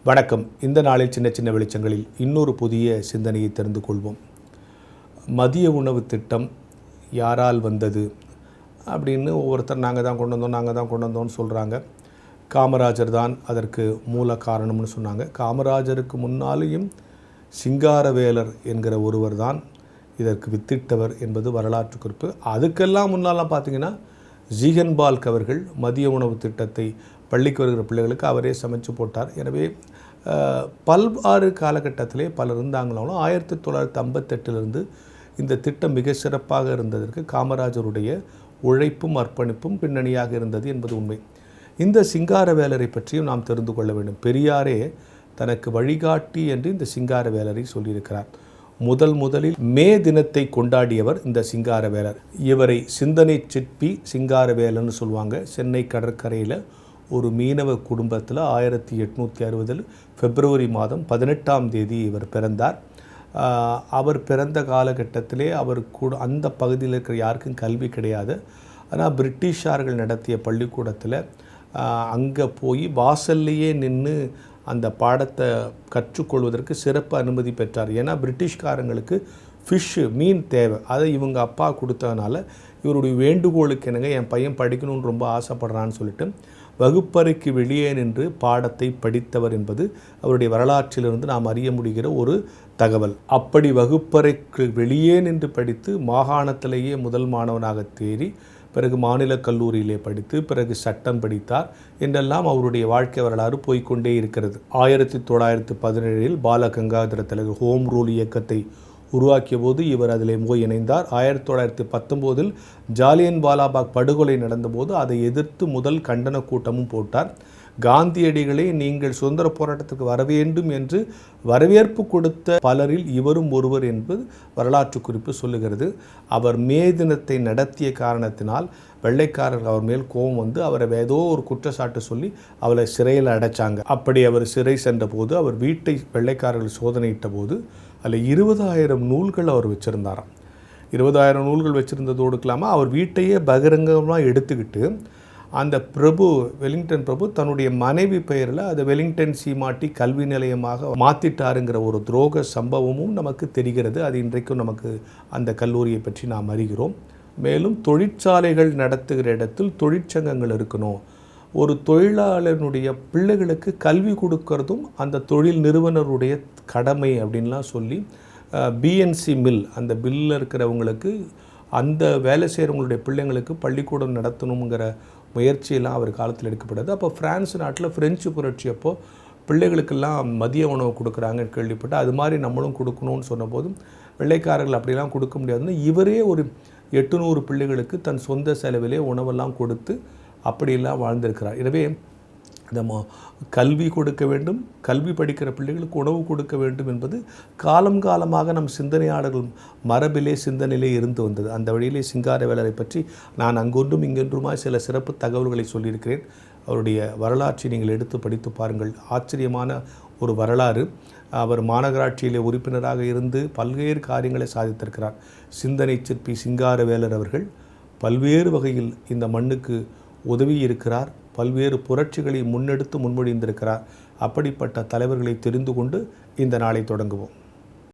வணக்கம். இந்த நாளில் சின்ன சின்ன வெளிச்சங்களில் இன்னொரு புதிய சிந்தனையை தெரிந்து கொள்வோம். மதிய உணவு திட்டம் யாரால் வந்தது அப்படின்னு ஒவ்வொருத்தர் நாங்கள் தான் கொண்டு வந்தோம்னு சொல்கிறாங்க. காமராஜர் தான் அதற்கு மூல காரணம்னு சொன்னாங்க. காமராஜருக்கு முன்னாலேயும் சிங்காரவேலர் என்கிற ஒருவர் தான் இதற்கு வித்திட்டவர் என்பது வரலாற்று குறிப்பு. அதுக்கெல்லாம் முன்னாலாம் பார்த்திங்கன்னா ஜீகன்பால்க் அவர்கள் மதிய உணவு திட்டத்தை பள்ளிக்கு வருகிற பிள்ளைகளுக்கு அவரே சமைச்சு போட்டார். எனவே பல்வேறு காலகட்டத்திலே பலர் இருந்தாங்களாலும் 1958 இந்த திட்டம் மிக சிறப்பாக இருந்ததற்கு காமராஜருடைய உழைப்பும் அர்ப்பணிப்பும் பின்னணியாக இருந்தது என்பது உண்மை. இந்த சிங்காரவேலரை பற்றியும் நாம் தெரிந்து கொள்ள வேண்டும். பெரியாரே தனக்கு வழிகாட்டி என்று இந்த சிங்காரவேலரை சொல்லியிருக்கிறார். முதலில் மே தினத்தை கொண்டாடியவர் இந்த சிங்காரவேலர். இவரை சிந்தனை சிற்பி சிங்காரவேலர்னு சொல்லுவாங்க. சென்னை கடற்கரையில் ஒரு மீனவ குடும்பத்தில் 1860 பிப்ரவரி மாதம் 18ஆம் தேதி இவர் பிறந்தார். அவர் பிறந்த காலகட்டத்திலே அவர் கூட அந்த பகுதியில் இருக்கிற யாருக்கும் கல்வி கிடையாது. ஆனால் பிரிட்டிஷார்கள் நடத்திய பள்ளிக்கூடத்தில் அங்கே போய் வாசல்லையே நின்று அந்த பாடத்தை கற்றுக்கொள்வதற்கு சிறப்பு அனுமதி பெற்றார். ஏன்னா பிரிட்டிஷ்காரங்களுக்கு மீன் தேவை. அதை இவங்க அப்பா கொடுத்ததுனால இவருடைய வேண்டுகோளுக்கு என்னங்க என் பையன் படிக்கணும்னு ரொம்ப ஆசைப்படுறான்னு சொல்லிட்டு வகுப்பறைக்கு வெளியே நின்று பாடத்தை படித்தவர் என்பது அவருடைய வரலாற்றிலிருந்து நாம் அறிய முடிகிற ஒரு தகவல். அப்படி வகுப்பறைக்கு வெளியே நின்று படித்து மாகாணத்திலேயே முதல் மாணவனாக தேறி பிறகு மாநில கல்லூரியிலே படித்து பிறகு சட்டம் படித்தார் என்றெல்லாம் அவருடைய வாழ்க்கை வரலாறு போய்கொண்டே இருக்கிறது. 1917 பாலகங்காதர திலகர் ஹோம் ரூல் இயக்கத்தை உருவாக்கிய போது இவர் அதிலே போய் இணைந்தார். 1919 ஜாலியன் வாலாபாக் படுகொலை நடந்தபோது அதை எதிர்த்து முதல் கண்டன கூட்டமும் போட்டார். காந்தியடிகளை நீங்கள் சுதந்திர போராட்டத்திற்கு வர வேண்டும் என்று வரவேற்பு கொடுத்த பலரில் இவரும் ஒருவர் என்பது வரலாற்று குறிப்பு சொல்லுகிறது. அவர் மே தினத்தை நடத்திய காரணத்தினால் வெள்ளைக்காரர்கள் அவர் மேல் கோபம் வந்து அவரை ஏதோ ஒரு குற்றச்சாட்டு சொல்லி அவரை சிறையில் அடைச்சாங்க. அப்படி அவர் சிறை சென்ற போது அவர் வீட்டை வெள்ளைக்காரர்கள் சோதனையிட்ட போது அதில் 20,000 நூல்கள் அவர் வச்சுருந்தாராம். 20,000 நூல்கள் வச்சுருந்ததோடு இல்லாமல் அவர் வீட்டையே பகிரங்கமாக எடுத்துக்கிட்டு அந்த வெலிங்டன் பிரபு தன்னுடைய மனைவி பெயரில் அதை வெலிங்டன் சீமாட்டி கல்வி நிலையமாக மாற்றிட்டாருங்கிற ஒரு துரோக சம்பவமும் நமக்கு தெரிகிறது. அது இன்றைக்கும் நமக்கு அந்த கல்லூரியை பற்றி நாம் அறிகிறோம். மேலும் தொழிற்சாலைகள் நடத்துகிற இடத்தில் தொழிற்சங்கங்கள் இருக்கணும். ஒரு தொழிலாளனுடைய பிள்ளைகளுக்கு கல்வி கொடுக்கறதும் அந்த தொழில் நிறுவனருடைய கடமை அப்படின்லாம் சொல்லி பிஎன்சி மில் அந்த பில்லில் இருக்கிறவங்களுக்கு அந்த வேலை செய்கிறவங்களுடைய பிள்ளைங்களுக்கு பள்ளிக்கூடம் நடத்தணுங்கிற முயற்சியெல்லாம் அவர் காலத்தில் எடுக்கப்பட்டது. அப்போ பிரான்ஸ் நாட்டில் ஃப்ரெஞ்சு புரட்சி அப்போது பிள்ளைகளுக்கெல்லாம் மதிய உணவு கொடுக்குறாங்கன்னு கேள்விப்பட்டு அது மாதிரி நம்மளும் கொடுக்கணும்னு சொன்னபோதும் வெள்ளைக்காரர்கள் அப்படிலாம் கொடுக்க முடியாதுன்னு இவரே ஒரு 800 பிள்ளைகளுக்கு தன் சொந்த செலவிலே உணவெல்லாம் கொடுத்து அப்படியெல்லாம் வாழ்ந்திருக்கிறார். எனவே இந்த கல்வி கொடுக்க வேண்டும், கல்வி படிக்கிற பிள்ளைகளுக்கு உணவு கொடுக்க வேண்டும் என்பது காலமாக நம் சிந்தனையாளர்கள் மரபிலே சிந்தனையிலே இருந்து வந்தது. அந்த வழியிலே சிங்காரவேலரை பற்றி நான் அங்கொன்றும் இங்கொன்றுமாய் சில சிறப்பு தகவல்களை சொல்லியிருக்கிறேன். அவருடைய வரலாற்றை நீங்கள் எடுத்து படித்து பாருங்கள். ஆச்சரியமான ஒரு வரலாறு. அவர் மாநகராட்சியிலே உறுப்பினராக இருந்து பல்வேறு காரியங்களை சாதித்திருக்கிறார். சிந்தனை சிற்பி சிங்காரவேலர் அவர்கள் பல்வேறு வகையில் இந்த மண்ணுக்கு உதவி இருக்கிறார். பல்வேறு புரட்சிகளை முன்னெடுத்து முன்மொழிந்திருக்கிறார். அப்படிப்பட்ட தலைவர்களை தெரிந்து கொண்டு இந்த நாளை தொடங்குவோம்.